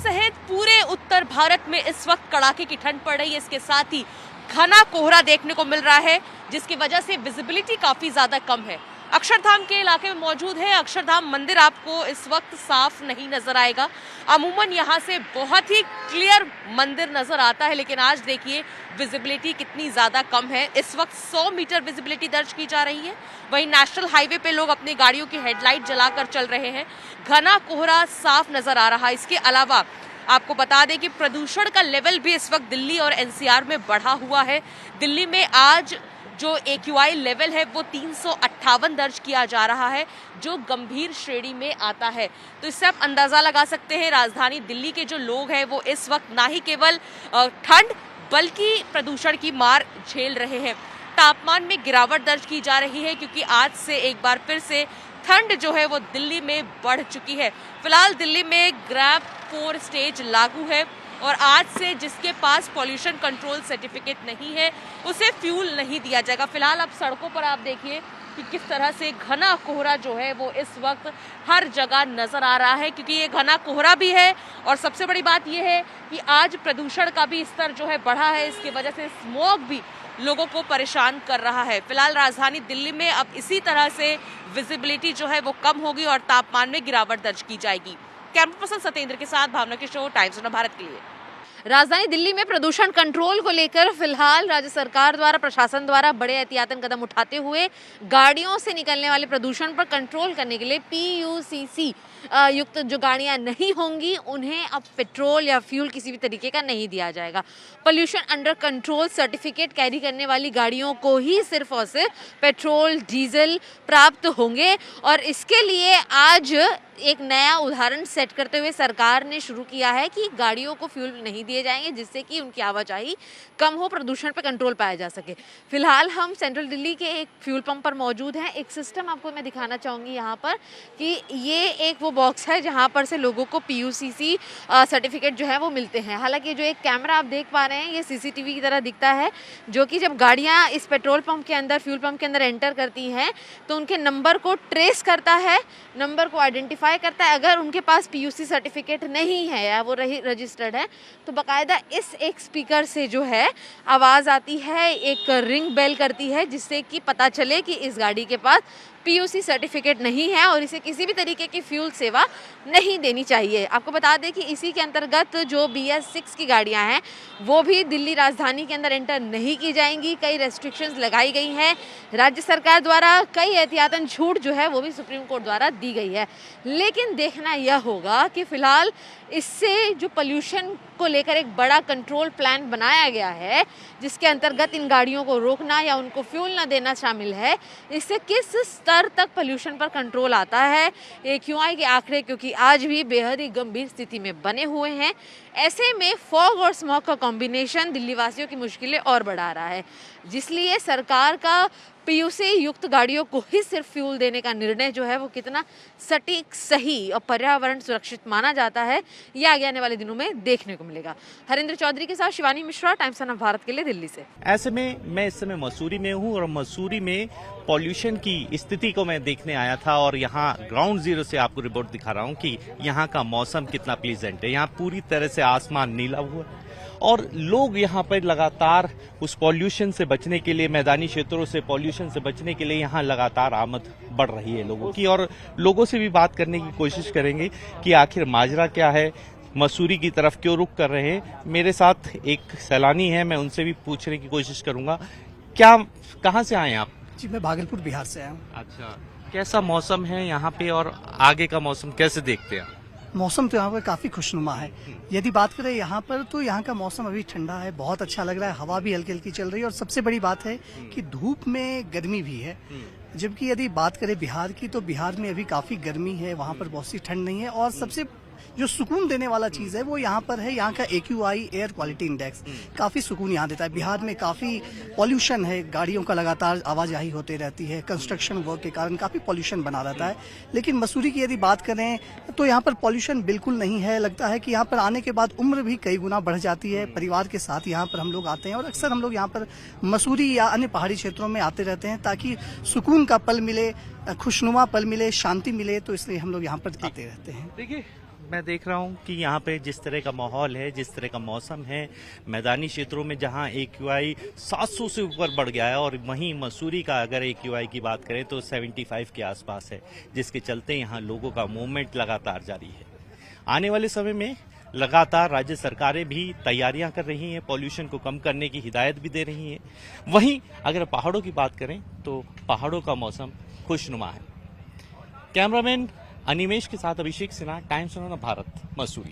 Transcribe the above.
सहित पूरे उत्तर भारत में इस वक्त कड़ाके की ठंड पड़ रही है। इसके साथ ही घना कोहरा देखने को मिल रहा है, जिसकी वजह से विजिबिलिटी काफी ज्यादा कम है। अक्षरधाम के इलाके में मौजूद है। अक्षरधाम मंदिर आपको इस वक्त साफ नहीं नजर आएगा। अमूमन यहाँ से बहुत ही क्लियर मंदिर नजर आता है, लेकिन आज देखिए विजिबिलिटी कितनी ज्यादा कम है। इस वक्त 100 मीटर विजिबिलिटी दर्ज की जा रही है। वहीं नेशनल हाईवे पे लोग अपनी गाड़ियों की हेडलाइट जलाकर चल रहे हैं। घना कोहरा साफ नजर आ रहा है। इसके अलावा आपको बता दें कि प्रदूषण का लेवल भी इस वक्त दिल्ली और एनसीआर में बढ़ा हुआ है। दिल्ली में आज जो AQI लेवल है वो 358 दर्ज किया जा रहा है, जो गंभीर श्रेणी में आता है। तो इससे आप अंदाजा लगा सकते हैं राजधानी दिल्ली के जो लोग हैं वो इस वक्त ना ही केवल ठंड बल्कि प्रदूषण की मार झेल रहे हैं। तापमान में गिरावट दर्ज की जा रही है, क्योंकि आज से एक बार फिर से ठंड जो है वो दिल्ली में बढ़ चुकी है। फिलहाल दिल्ली में ग्रैप 4 स्टेज लागू है और आज से जिसके पास पॉल्यूशन कंट्रोल सर्टिफिकेट नहीं है उसे फ्यूल नहीं दिया जाएगा। फिलहाल अब सड़कों पर आप देखिए कि किस तरह से घना कोहरा जो है वो इस वक्त हर जगह नजर आ रहा है, क्योंकि ये घना कोहरा भी है और सबसे बड़ी बात ये है कि आज प्रदूषण का भी स्तर जो है बढ़ा है। इसकी वजह से स्मॉग भी लोगों को परेशान कर रहा है। फिलहाल राजधानी दिल्ली में अब इसी तरह से विजिबिलिटी जो है वो कम होगी और तापमान में गिरावट दर्ज की जाएगी। कैमरा पर्सन सत्येंद्र के साथ भावना किशोर, टाइम्स ऑफ भारत के लिए। राजधानी दिल्ली में प्रदूषण कंट्रोल को लेकर फिलहाल राज्य सरकार द्वारा, प्रशासन द्वारा बड़े एहतियातन कदम उठाते हुए गाड़ियों से निकलने वाले प्रदूषण पर कंट्रोल करने के लिए PUCC युक्त जो गाड़ियां नहीं होंगी उन्हें अब पेट्रोल या फ्यूल किसी भी तरीके का नहीं दिया जाएगा। Pollution under control certificate carry करने वाली गाड़ियों को ही सिर्फ और सिर्फ पेट्रोल डीजल प्राप्त होंगे। और इसके लिए आज एक नया उदाहरण सेट करते हुए सरकार ने शुरू किया है कि गाड़ियों को फ्यूल नहीं दिए जाएंगे, जिससे कि उनकी आवाजाही कम हो, प्रदूषण पर कंट्रोल पाया जा सके। फिलहाल हम सेंट्रल दिल्ली के एक फ्यूल पंप पर मौजूद हैं। एक सिस्टम आपको मैं दिखाना चाहूँगी यहाँ पर कि ये एक वो बॉक्स है जहाँ पर से लोगों को PUCC सर्टिफिकेट जो है वो मिलते हैं। हालांकि जो एक कैमरा आप देख पा रहे हैं ये CCTV की तरह दिखता है, जो कि जब गाड़ियाँ इस पेट्रोल पंप के अंदर, फ्यूल पंप के अंदर एंटर करती हैं तो उनके नंबर को ट्रेस करता है, नंबर को आइडेंटिफाई करता है। अगर उनके पास PUC सर्टिफिकेट नहीं है या वो रजिस्टर्ड है तो बाकायदा इस एक स्पीकर से जो है आवाज़ आती है, एक रिंग बेल करती है, जिससे कि पता चले कि इस गाड़ी के पास PUC सर्टिफिकेट नहीं है और इसे किसी भी तरीके की फ्यूल सेवा नहीं देनी चाहिए। आपको बता दें कि इसी के अंतर्गत जो BS6 की गाड़ियां हैं वो भी दिल्ली राजधानी के अंदर एंटर नहीं की जाएंगी। कई रेस्ट्रिक्शंस लगाई गई हैं राज्य सरकार द्वारा, कई एहतियातन छूट जो है वो भी सुप्रीम कोर्ट द्वारा दी गई है। लेकिन देखना यह होगा कि फिलहाल इससे जो पोल्यूशन को लेकर एक बड़ा कंट्रोल प्लान बनाया गया है, जिसके अंतर्गत इन गाड़ियों को रोकना या उनको फ्यूल ना देना शामिल है, इससे किस स्तर तक पोल्यूशन पर कंट्रोल आता है। AQI के आंकड़े क्योंकि आज भी बेहद ही गंभीर स्थिति में बने हुए हैं। ऐसे में फॉग और स्मॉग का कॉम्बिनेशन दिल्ली वासियों की मुश्किलें और बढ़ा रहा है, जिसलिए सरकार का PUC युक्त गाड़ियों को ही सिर्फ फ्यूल देने का निर्णय जो है वो कितना सटीक, सही और पर्यावरण सुरक्षित माना जाता है, ये आगे आने वाले दिनों में देखने को मिलेगा। हरिंद्र चौधरी के साथ शिवानी मिश्रा, टाइम्स ऑफ भारत के लिए, दिल्ली से। ऐसे में मैं इस समय मसूरी में हूँ और मसूरी में पॉल्यूशन की स्थिति को मैं देखने आया था और यहाँ ग्राउंड जीरो से आपको रिपोर्ट दिखा रहा हूँ कि यहाँ का मौसम कितना प्लीजेंट है। यहाँ पूरी तरह से आसमान नीला हुआ और लोग यहाँ पर लगातार उस पॉल्यूशन से बचने के लिए, मैदानी क्षेत्रों से पॉल्यूशन से बचने के लिए यहाँ लगातार आमद बढ़ रही है लोगों की। और लोगों से भी बात करने की कोशिश करेंगे कि आखिर माजरा क्या है, मसूरी की तरफ क्यों रुख कर रहे हैं। मेरे साथ एक सैलानी है, मैं उनसे भी पूछने की कोशिश करूंगा। कहाँ से आए आप? जी, मैं भागलपुर बिहार से आया हूँ। अच्छा, कैसा मौसम है यहाँ पे और आगे का मौसम कैसे देखते हैं? मौसम तो यहाँ पर काफी खुशनुमा है। यदि बात करें यहाँ पर तो यहाँ का मौसम अभी ठंडा है, बहुत अच्छा लग रहा है, हवा भी हल्की हल्की चल रही है और सबसे बड़ी बात है कि धूप में गर्मी भी है। जबकि यदि बात करें बिहार की तो बिहार में अभी काफी गर्मी है, वहाँ पर बहुत सी ठंड नहीं है। और सबसे जो सुकून देने वाला चीज है वो यहाँ पर है, यहाँ का AQI एयर क्वालिटी इंडेक्स काफी सुकून यहाँ देता है। बिहार में काफी पॉल्यूशन है, गाड़ियों का लगातार आवाजाही होती रहती है, कंस्ट्रक्शन वर्क के कारण काफी पॉल्यूशन बना रहता है। लेकिन मसूरी की यदि बात करें तो यहाँ पर पॉल्यूशन बिल्कुल नहीं है। लगता है कि यहाँ पर आने के बाद उम्र भी कई गुना बढ़ जाती है। परिवार के साथ यहाँ पर हम लोग आते हैं और अक्सर हम लोग यहाँ पर मसूरी या अन्य पहाड़ी क्षेत्रों में आते रहते हैं ताकि सुकून का पल मिले, खुशनुमा पल मिले, शांति मिले, तो इसलिए हम लोग यहाँ पर आते रहते हैं। देखिए, मैं देख रहा हूँ कि यहाँ पे जिस तरह का माहौल है, जिस तरह का मौसम है, मैदानी क्षेत्रों में जहाँ AQI 700 से ऊपर बढ़ गया है और वहीं मसूरी का अगर AQI की बात करें तो 75 के आसपास है, जिसके चलते यहाँ लोगों का मूवमेंट लगातार जारी है। आने वाले समय में लगातार राज्य सरकारें भी तैयारियां कर रही हैं, पॉल्यूशन को कम करने की हिदायत भी दे रही हैं। वहीं अगर पहाड़ों की बात करें तो पहाड़ों का मौसम खुशनुमा है। कैमरामैन अनिमेश के साथ अभिषेक सिन्हा, टाइम्स ऑफ भारत, मसूरी।